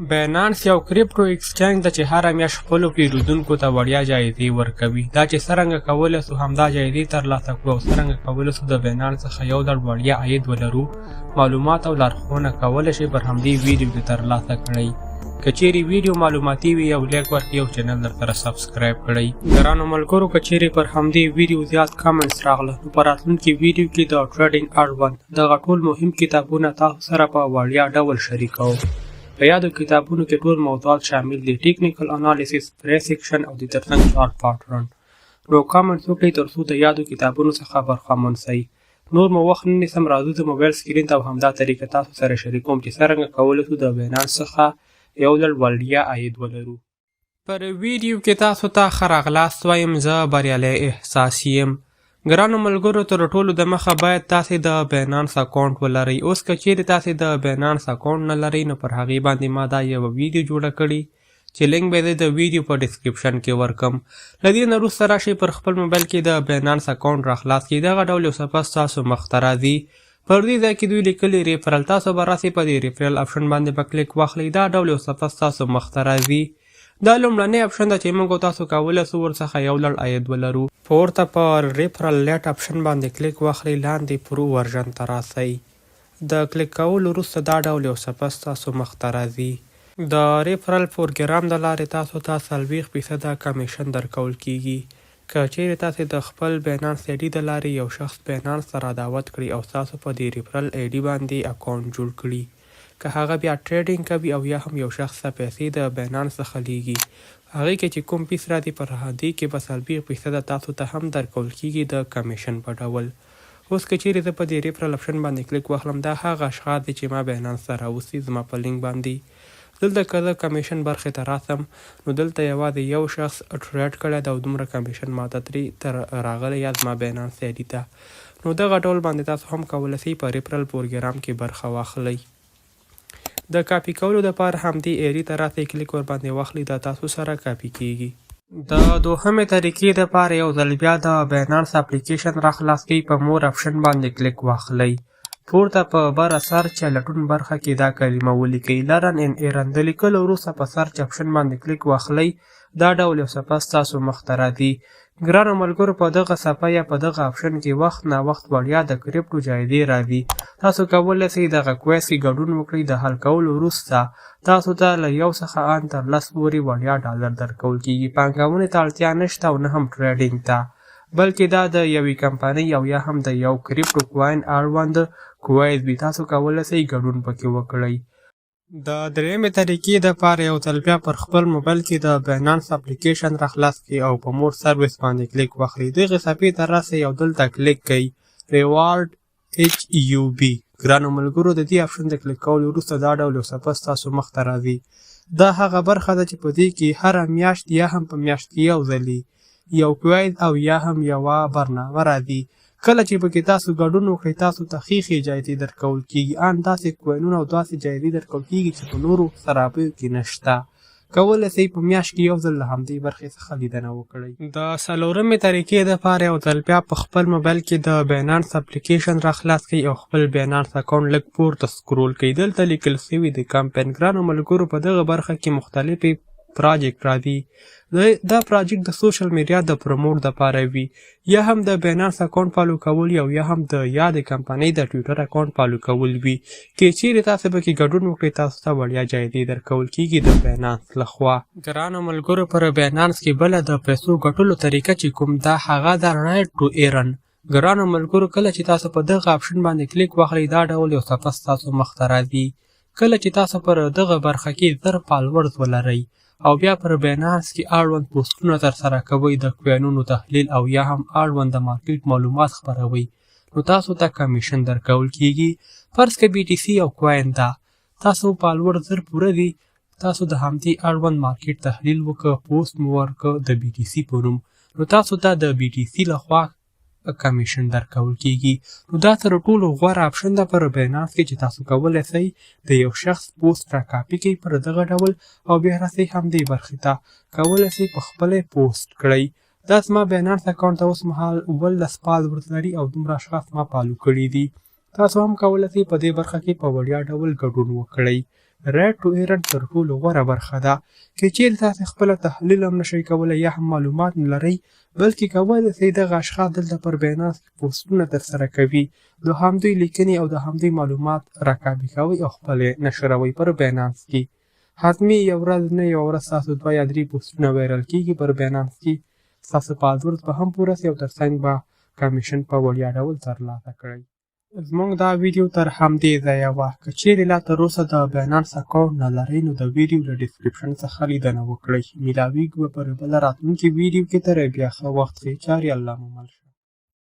باینانس یو کریپټو ایکسچینج ده چې هره میاشت خپلو پیرودونکو ته وړیا جایزې ورکوي. دا چې څرنګه کولی سو همدا جایزې ترلاسه کړو او څرنګه کولی سو د باینانس څخه یو ډول وړیا عاید ولرو، معلومات او لارښوونه کولی شئ پر همدې ویډیو کې ترلاسه کړئ. که چیرې ویډیو معلوماتي وي یو لایک ورکړئ او چینل درسره سبسکرایب کړئ. ګرانو ملګرو، که چیرې پر همدې ویډیو زیات کامنټس راغله نو په راتلونکي ویډیو کې د ټریډینګ اړوند دغه ټول مهم کتابونه تاسو سره په وړیا ډول شریکوم. په یادو کتابونو کې ټول موضوعات شامل دي: ټیکنیکل انالیسیس، پرایس ایکشن او د ترڅنګ چارټ پاټرن. نو کامنټس وکړئ ترڅو د یادو کتابونو څخه برخمن شئ. نور مو وخت نه نیسم، راځو د موبایل سکرین ته همدا طریقه تاسو سره شریکوم چې څرنګه کولی شو د باینانس څخه یو ډول وړیا عاید ولرو. پر ویډیو کې تاسو ته ښه راغلاست وایم. زه بریالی احساس یم. ګرانو ملګرو، تر ټولو د مخه باید تاسې د باینانس اکاونټ ولرئ. اوس که چیرې تاسې د باینانس اکاونټ نه لرئ نو پر هغې باندې ما دا یوه ویډیو جوړه کړې چې لینک به یې د ویډیو په ډسکرپشن کې ورکم. له دې نه وروسته راشئ پر خپل موبایل کې د باینانس اکاونټ راخلاص کړئ. دغه ډول یو صفحه ستاسو مخ ته راځي. پر دې ځای کې دوی لیکلي ریفرل. تاسو به راسئ په دې ریفرل آپشن باندې به کلیک واخلئ. دا ډول یو صفحه ستاسو مخ ته راځي. دا لومړنی آپشن ده چې موږ تاسو کولی سو ورڅخه یو ډول عاید ولرو. پورته پر ریفرل لیټ آپشن باندې کلیک واخلئ، لاندې پرو ورژن ته راسئ. د کلیک کولو وروسته دا ډول یو صفحه ستاسو مخ ته راځي. د ریفرل پروګرام د لارې تاسو ته 40% کمیشن درکول کیږي. که چیرې تاسې د خپل باینانس آی ډي د لارې یو شخص باینانس ته رادعوت کړي او تاسو په دې ریفرل آی ډي باندې اکاونټ جوړ کړي، که هغه بیا ټریډینګ کوي او یا هم یو شخص ته پیسې د باینانس څخه لیږي، هغې کې چې کوم پیس راځي پر هغې کې به 40% تاسو ته هم درکول کیږي د کمیشن په ډول. اوس که چیرې زه په دې ریفرل آپشن باندې کلیک واخلم، دا هغه اشخاص دي چې ما باینانس ته راوستي زما په لینک باندې. دلته که زه کمیشن برخې ته راسم نو دلته یوازې یو شخص ټریډ کړی ده او دومره کمیشن ماته ترې راغلی یا زما باینانس آی ډي ته. نو دغه ډول باندې تاسو هم کولی شئ په ریفرل پروګرام کې برخه واخلئ. د کاپي کولو دپاره همدې ایري ته راسئ، کلیک ور باندې واخلئ، دا تاسو سره کاپي کیږي. د دوهمې طریقې دپاره یو ځل بیا د باینانس اپلیکیشن راخلاص کړئ، په مور آپشن باندې کلیک واخلئ. پورته په بره سرچ یا لټون برخه کې دا کلمه ولیکئ، لرن ان ایرن. د لیکلو وروسته په سرچ آپشن باندې کلیک واخلئ. دا ډول یو صفحه ستاسو مخ ته راځي. ګرانو ملګرو، په دغه صفحه یا په دغه آپشن کې وخت ناوخت وړیا د کریپټو جایزې راځي. تاسو کولی شئ دغه کویز کې ګډون وکړئ. د حل کولو وروسته تاسو ته له 1 څخه ان تر 10 پورې وړیا ډالر درکول کیږي. پانګونې ته اړتیا نشته او نه هم ټریډینګ ته، بلکې دا د یوې کمپنۍ او یا هم د یو کریپټو کوین اړوند کویز وي. تاسو کولی شئ ګډون پکې وکړئ. د درېیمې طریقې دپاره یو ځل بیا پر خپل موبایل کې د باینانس اپلیکیشن راخلاص کړئ او په مور سروس باندې کلیک واخلئ. دغې صفحې ته راسئ او دلته کلیک کړئ ریوارډ HUB. ګرانو ملګرو، د دې آپشن د کلیک کولو وروسته دا ډول یو صفحه ستاسو مخ ته راځي. دا هغه برخه ده چې په دې کې هره میاشت یا هم په میاشت کې یو ځلې یو کویز او یا هم یوه برنامه راځي. کله چې پکې تاسو ګډون وکړئ تاسو ته ښې جایزې درکول کیږي. ان داسې کوینونه او داسې جایزې درکول کیږي چې په نورو صرافیو کې نشته. کولی شئ په میاشت کې یو ځل له همدې برخې څخه لیدنه وکړئ. د څلورمې طریقې دپاره یو ځل بیا په خپل موبایل کې د باینانس اپلیکیشن راخلاص کړئ او خپل باینانس اکاونټ لږ پورته سکرول کړئ. دلته لیکل شوي د کمپین. ګرانو ملګرو، په دغه برخه کې مختلفې پراجیکټ راځي. دا پراجیکټ د سوشل میډیا د پروموټ دپاره وي، یا هم د باینانس اکاونټ فالو کول او یا هم د یادې کمپنۍ د ټویټر اکاونټ فالو کول وي. که چیرې تاسو پکې ګډون وکړئ تاسو ته وړیا جایزې درکول کیږي د باینانس لخوا. ګرانو ملګرو، پر باینانس کې بله د پیسو ګټلو طریقه چې کوم دا هغه ده رایټ ټو ایرن. ګرانو ملګرو، کله چې تاسو په دغه آپشن باندې کلیک واخلئ دا ډول یو صفحه ستاسو مخ ته راځي. کله چې تاسو پر دغه برخه کې 1000 فالورز ولرئ او بیا پر باینانس کې اړوند پوسټونه ترسره کوئ، د کوینونو تحلیل او یا هم اړوند د مارکیټ معلومات خپروئ، نو تاسو ته کمیشن درکول کیږي. فرض که BTC او کوین ده، تاسو فالور 1000 پوره دي، تاسو د همدې اړوند مارکیټ تحلیل وکړه، پوسټ مو ورکړه د BTC په نوم، نو تاسو ته د BTC لخوا کمیشن درکول کیږي. نو دا تر ټولو غوره آپشن ده پر باینانس کې چې تاسو کولی شئ د یو شخص پوسټ را کاپي کړئ پر دغه ډول او بیا راسئ همدې برخې ته، کولی شئ په خپله پوسټ کړئ. دا زما باینانس اکاونټ ته اوس مهال 12 فالورز لري او دومره اشخاص ما فالو کړي دي. تاسو هم کولی شئ په دې برخه کې په وړیا ډول ګډون وکړئ. ریډ ټو ایرن تر ټولو غوره برخه ده. که چیرې تاسې خپله تحلیل هم نشئ کولی یا هم معلومات نه لرئ، بلکې کولی شئ دغه اشخاص دلته پر بینانس کې پوسټونه ترسره کوي، د همدوی لیکنې او د همدوی معلومات راکاپي کوئ او خپل یې نشروئ پر بینانس کې. حتمي یو ورځ نه یوه ورځ ستاسو 2 یا 3 پوسټونه وایرل کېږي پر بینانس کې، ستاسو پاسورډ به هم پوره سي او ترڅنګ به کمیشن په وړیا ډول ترلاسه کړئ. زموږ دا ویډیو تر همدې ځایه وه. که چیرې لا تر اوسه د بینانس اکاونټ نه لرئ نو د ویډیو له ډسکرپشن څخه لیدنه وکړئ. میلاویږو به پر بله راتلونکي ویډیو کې. تر بیا ښه وخت ښې چارې الله مو مل شه.